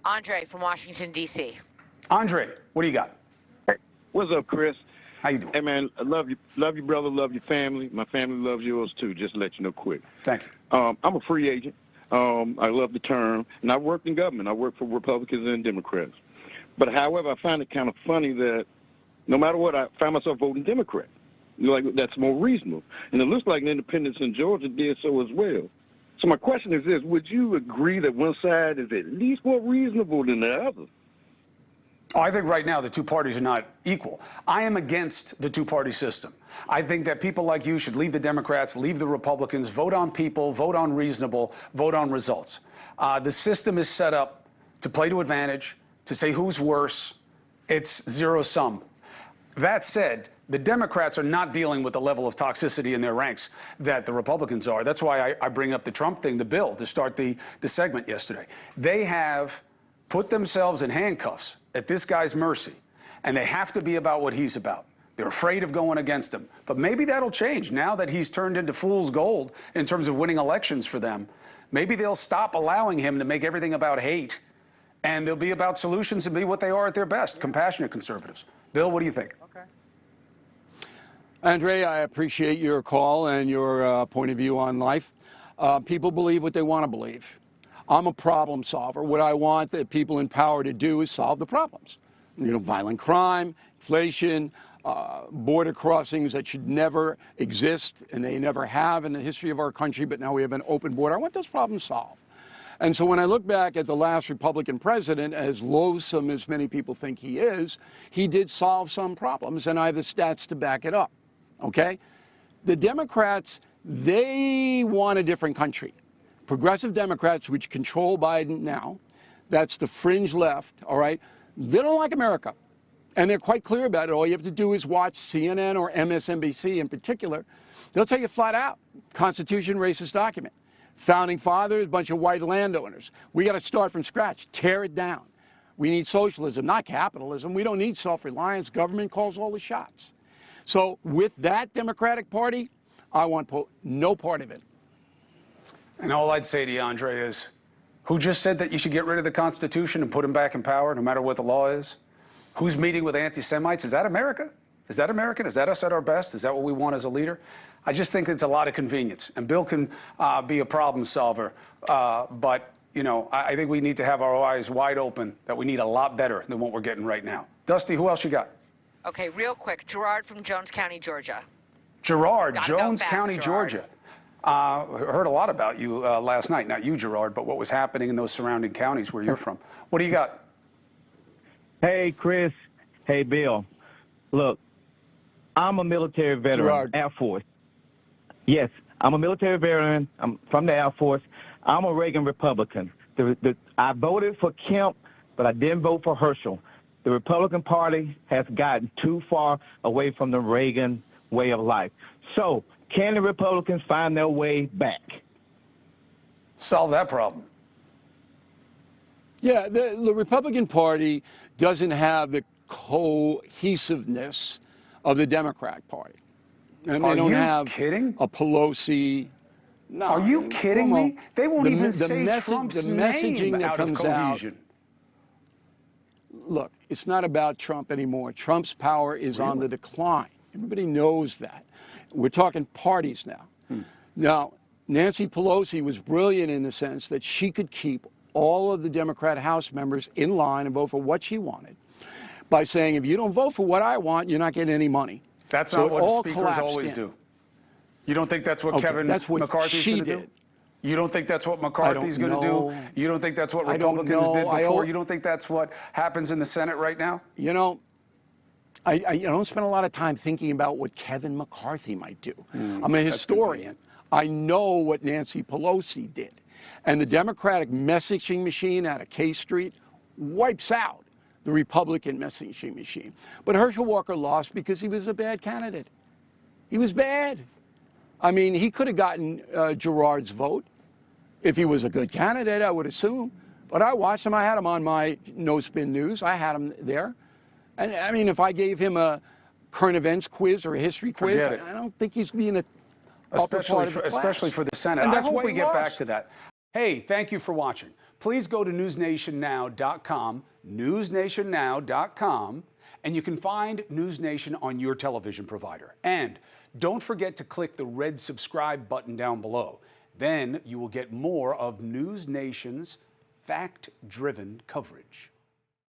Andre from Washington, D.C. Andre, what do you got? Hey, what's up, Chris? How you doing? Hey, man, I love you, brother. Love your family. My family loves yours, too, just to let you know quick. Thank you. I'm a free agent. I love the term, and I worked in government. I worked for Republicans and Democrats. But, however, I find it kind of funny that no matter what, I find myself voting Democrat. Like, that's more reasonable. And it looks like the independents in Georgia did so as well. So my question is this: would you agree that one side is at least more reasonable than the other? Oh, I think right now the two parties are not equal. I am against the two-party system. I think that people like you should leave the Democrats, leave the Republicans, vote on people, vote on reasonable, vote on results. The system is set up to play to advantage, to say who's worse. It's zero-sum. That said, the Democrats are not dealing with the level of toxicity in their ranks that the Republicans are. That's why I bring up the Trump thing, the bill, to start the segment yesterday. They have put themselves in handcuffs at this guy's mercy, and they have to be about what he's about. They're afraid of going against him. But maybe that'll change now that he's turned into fool's gold in terms of winning elections for them. Maybe they'll stop allowing him to make everything about hate, and they'll be about solutions and be what they are at their best, compassionate conservatives. Bill, what do you think? Okay. Andre, I appreciate your call and your point of view on life. People believe what they want to believe. I'm a problem solver. What I want the people in power to do is solve the problems. You know, violent crime, inflation, border crossings that should never exist, and they never have in the history of our country, but now we have an open border. I want those problems solved. And so when I look back at the last Republican president, as loathsome as many people think he is, he did solve some problems, and I have the stats to back it up, okay? The Democrats, they want a different country. Progressive Democrats, which control Biden now, that's the fringe left, all right, they don't like America. And they're quite clear about it. All you have to do is watch CNN or MSNBC in particular. They'll tell you flat out, Constitution, racist document. Founding fathers, a bunch of white landowners. We got to start from scratch, tear it down. We need socialism, not capitalism. We don't need self-reliance. Government calls all the shots. So with that Democratic Party, I want no part of it. And all I'd say to you, Andre, is who just said that you should get rid of the Constitution and put him back in power no matter what the law is? Who's meeting with anti-Semites? Is that America? Is that American? Is that us at our best? Is that what we want as a leader? I just think it's a lot of convenience. And Bill can be a problem solver. But, you know, I think we need to have our eyes wide open that we need a lot better than what we're getting right now. Dusty, who else you got? Okay, real quick. Gerard from Jones County, Georgia. Gerard, Gotta Jones go fast, County, Gerard. Georgia. Heard a lot about you last night. Not you, Gerard, but what was happening in those surrounding counties where you're from. What do you got? Hey, Chris. Hey, Bill. Look, I'm a military veteran, Gerard. Air Force. Yes, I'm a military veteran. I'm from the Air Force. I'm a Reagan Republican. I voted for Kemp, but I didn't vote for Herschel. The Republican Party has gotten too far away from the Reagan way of life. So, can the Republicans find their way back? Solve that problem. Yeah, the Republican Party doesn't have the cohesiveness of the Democratic Party. And they don't have kidding? a Pelosi. No, Are you kidding Cuomo, me? They won't even say Trump's the messaging name that out of comes out. cohesion. Look, it's not about Trump anymore. Trump's power is on the decline. Everybody knows that. We're talking parties now. Now, Nancy Pelosi was brilliant in the sense that she could keep all of the Democrat House members in line and vote for what she wanted by saying, if you don't vote for what I want, you're not getting any money. That's So not it all what speakers collapsed always in. do. You don't think that's what Okay, Kevin that's what McCarthy's she going to do? did. You don't think that's what McCarthy's going to do? know. You don't think that's what I don't Republicans did know. before? You don't think that's what happens in the Senate right now? You know, I don't spend a lot of time thinking about what Kevin McCarthy might do. I'm a historian. I know what Nancy Pelosi did. And the Democratic messaging machine out of K Street wipes out the Republican messaging machine. But Herschel Walker lost because he was a bad candidate. He was bad. I mean, he could have gotten Gerard's vote if he was a good candidate, I would assume. But I watched him. I had him on my No Spin News. I had him there. And I mean, if I gave him a current events quiz or a history quiz, I don't think he's being a Especially for the Senate. And I that's hope why we he get lost. back to that. Hey, thank you for watching. Please go to newsnationnow.com, newsnationnow.com, and you can find NewsNation on your television provider. And don't forget to click the red subscribe button down below. Then you will get more of NewsNation's fact-driven coverage.